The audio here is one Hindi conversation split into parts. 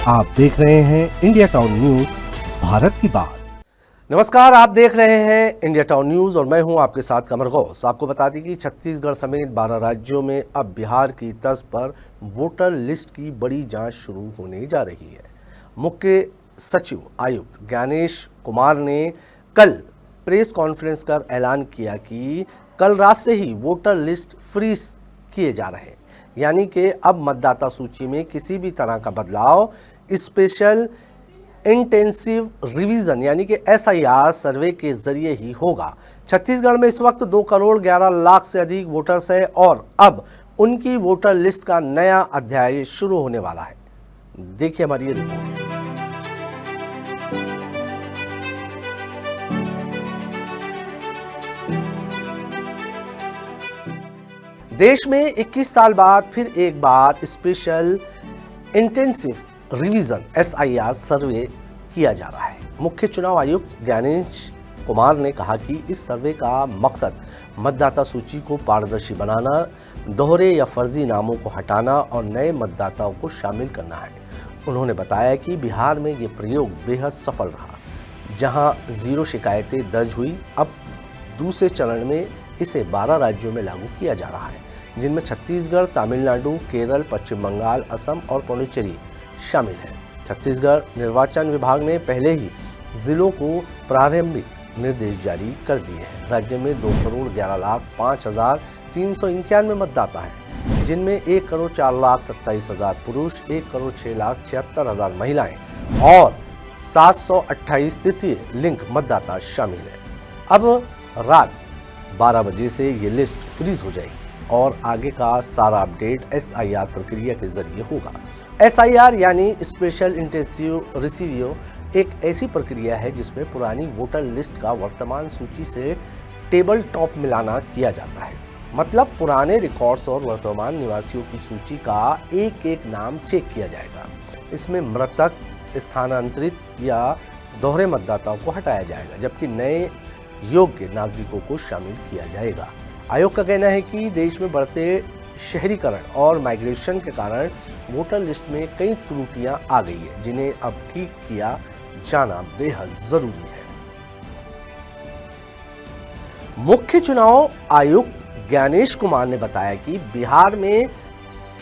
आप देख रहे हैं इंडिया टाउन न्यूज, भारत की बात। नमस्कार, आप देख रहे हैं इंडिया टाउन न्यूज और मैं हूं आपके साथ कमर गौस। आपको बता दें कि छत्तीसगढ़ समेत 12 राज्यों में अब बिहार की तर्ज पर वोटर लिस्ट की बड़ी जांच शुरू होने जा रही है। मुख्य सचिव आयुक्त ज्ञानेश कुमार ने कल प्रेस कॉन्फ्रेंस कर ऐलान किया कि कल रात से ही वोटर लिस्ट फ्रीज किए जा रहे हैं, यानी कि अब मतदाता सूची में किसी भी तरह का बदलाव स्पेशल इंटेंसिव रिवीजन यानी कि SIR सर्वे के जरिए ही होगा। छत्तीसगढ़ में इस वक्त 2 करोड़ 11 लाख से अधिक वोटर्स हैं और अब उनकी वोटर लिस्ट का नया अध्याय शुरू होने वाला है। देखिए हमारी ये रिपोर्ट। देश में 21 साल बाद फिर एक बार स्पेशल इंटेंसिव रिवीजन SIR सर्वे किया जा रहा है। मुख्य चुनाव आयुक्त ज्ञानेश कुमार ने कहा कि इस सर्वे का मकसद मतदाता सूची को पारदर्शी बनाना, दोहरे या फर्जी नामों को हटाना और नए मतदाताओं को शामिल करना है। उन्होंने बताया कि बिहार में ये प्रयोग बेहद सफल रहा, जहां 0 शिकायतें दर्ज हुई। अब दूसरे चरण में इसे 12 राज्यों में लागू किया जा रहा है, जिनमें छत्तीसगढ़, तमिलनाडु, केरल, पश्चिम बंगाल, असम और पुडुचेरी शामिल है। छत्तीसगढ़ निर्वाचन विभाग ने पहले ही जिलों को प्रारंभिक निर्देश जारी कर दिए हैं। राज्य में 2 करोड़ 11 लाख 5,391 मतदाता हैं, जिनमें 1 करोड़ 4 लाख 27 हजार पुरुष, 1 करोड़ 6 लाख 76 हजार महिलाएं और 728 तृतीय लिंग मतदाता शामिल हैं। अब रात 12 बजे से ये लिस्ट फ्रीज हो जाएगी और आगे का सारा अपडेट SIR प्रक्रिया के जरिए होगा। SIR यानी स्पेशल इंटेंसिव रिसीवियो एक ऐसी प्रक्रिया है जिसमें पुरानी वोटर लिस्ट का वर्तमान सूची से टेबल टॉप मिलाना किया जाता है। मतलब पुराने रिकॉर्ड्स और वर्तमान निवासियों की सूची का एक एक नाम चेक किया जाएगा। इसमें मृतक, स्थानांतरित या दोहरे मतदाताओं को हटाया जाएगा, जबकि नए योग्य नागरिकों को शामिल किया जाएगा। आयोग का कहना है कि देश में बढ़ते शहरीकरण और माइग्रेशन के कारण वोटर लिस्ट में कई त्रुटियां आ गई है, जिन्हें अब ठीक किया जाना बेहद जरूरी है। मुख्य चुनाव आयुक्त ज्ञानेश कुमार ने बताया कि बिहार में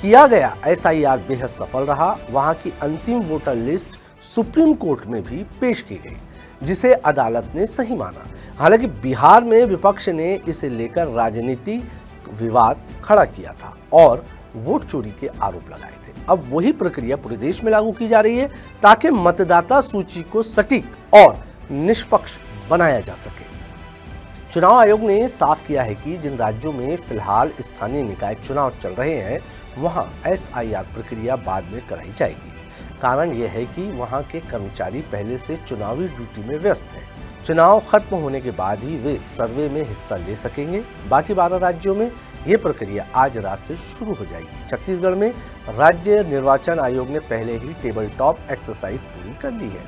किया गया SIR बेहद सफल रहा। वहां की अंतिम वोटर लिस्ट सुप्रीम कोर्ट में भी पेश की गई, जिसे अदालत ने सही माना। हालांकि बिहार में विपक्ष ने इसे लेकर राजनीतिक विवाद खड़ा किया था और वोट चोरी के आरोप लगाए थे। अब वही प्रक्रिया पूरे देश में लागू की जा रही है ताकि मतदाता सूची को सटीक और निष्पक्ष बनाया जा सके। चुनाव आयोग ने साफ किया है कि जिन राज्यों में फिलहाल स्थानीय निकाय चुनाव चल रहे हैं, वहां SIR प्रक्रिया बाद में कराई जाएगी। कारण यह है कि वहां के कर्मचारी पहले से चुनावी ड्यूटी में व्यस्त हैं। चुनाव खत्म होने के बाद ही वे सर्वे में हिस्सा ले सकेंगे। बाकी 12 राज्यों में ये प्रक्रिया आज रात से शुरू हो जाएगी। छत्तीसगढ़ में राज्य निर्वाचन आयोग ने पहले ही टेबल टॉप एक्सरसाइज पूरी कर ली है।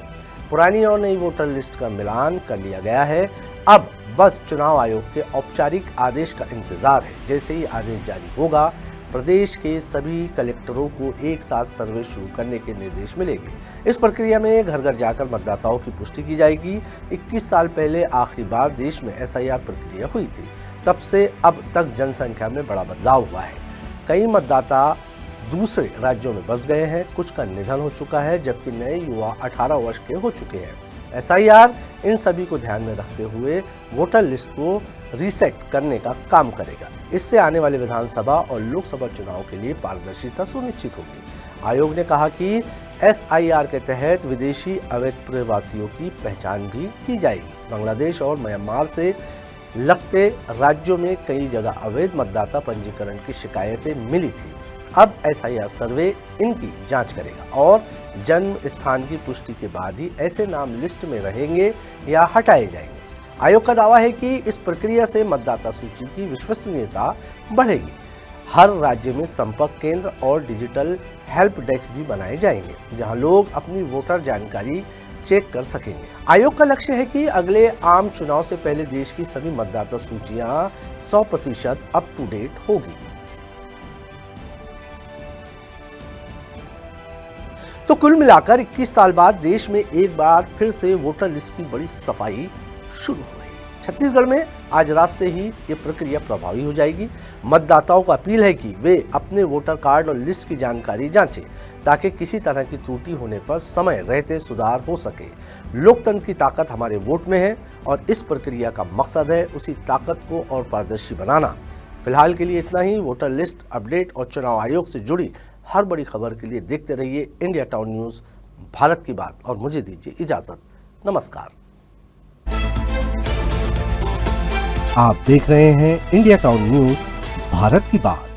पुरानी और नई वोटर लिस्ट का मिलान कर लिया गया है। अब बस चुनाव आयोग के औपचारिक आदेश का इंतजार है। जैसे ही आदेश जारी होगा, प्रदेश के सभी कलेक्टरों को एक साथ सर्वे शुरू करने के निर्देश मिलेंगे। इस प्रक्रिया में घर घर जाकर मतदाताओं की पुष्टि की जाएगी। 21 साल पहले आखिरी बार देश में SIR प्रक्रिया हुई थी। तब से अब तक जनसंख्या में बड़ा बदलाव हुआ है। कई मतदाता दूसरे राज्यों में बस गए हैं, कुछ का निधन हो चुका है, जबकि नए युवा 18 वर्ष के हो चुके हैं। SIR इन सभी को ध्यान में रखते हुए वोटर लिस्ट को रीसेट करने का काम करेगा। इससे आने वाले विधानसभा और लोकसभा चुनाव के लिए पारदर्शिता सुनिश्चित होगी। आयोग ने कहा कि SIR के तहत विदेशी अवैध प्रवासियों की पहचान भी की जाएगी। बांग्लादेश और म्यांमार से लगते राज्यों में कई जगह अवैध मतदाता पंजीकरण की शिकायतें मिली थी। अब SIR सर्वे इनकी जांच करेगा और जन्म स्थान की पुष्टि के बाद ही ऐसे नाम लिस्ट में रहेंगे या हटाए जाएंगे। आयोग का दावा है कि इस प्रक्रिया से मतदाता सूची की विश्वसनीयता बढ़ेगी। हर राज्य में संपर्क केंद्र और डिजिटल हेल्प डेस्क भी बनाए जाएंगे, जहां लोग अपनी वोटर जानकारी चेक कर सकेंगे। आयोग का लक्ष्य है कि अगले आम चुनाव से पहले देश की सभी मतदाता सूचियां 100% अप टू डेट होगी। तो कुल मिलाकर 21 साल बाद देश में एक बार फिर से वोटर लिस्ट की बड़ी सफाई शुरू हो रही है। छत्तीसगढ़ में आज रात से ही ये प्रक्रिया प्रभावी हो जाएगी। मतदाताओं को अपील है कि वे अपने वोटर कार्ड और लिस्ट की जानकारी जांचें ताकि किसी तरह की त्रुटि होने पर समय रहते सुधार हो सके। लोकतंत्र की ताकत हमारे वोट में है और इस प्रक्रिया का मकसद है उसी ताकत को और पारदर्शी बनाना। फिलहाल के लिए इतना ही। वोटर लिस्ट अपडेट और चुनाव आयोग से जुड़ी हर बड़ी खबर के लिए देखते रहिए इंडिया टाउन न्यूज़ भारत की बात और मुझे दीजिए इजाजत। नमस्कार। आप देख रहे हैं इंडिया टाउन न्यूज़ भारत की बात।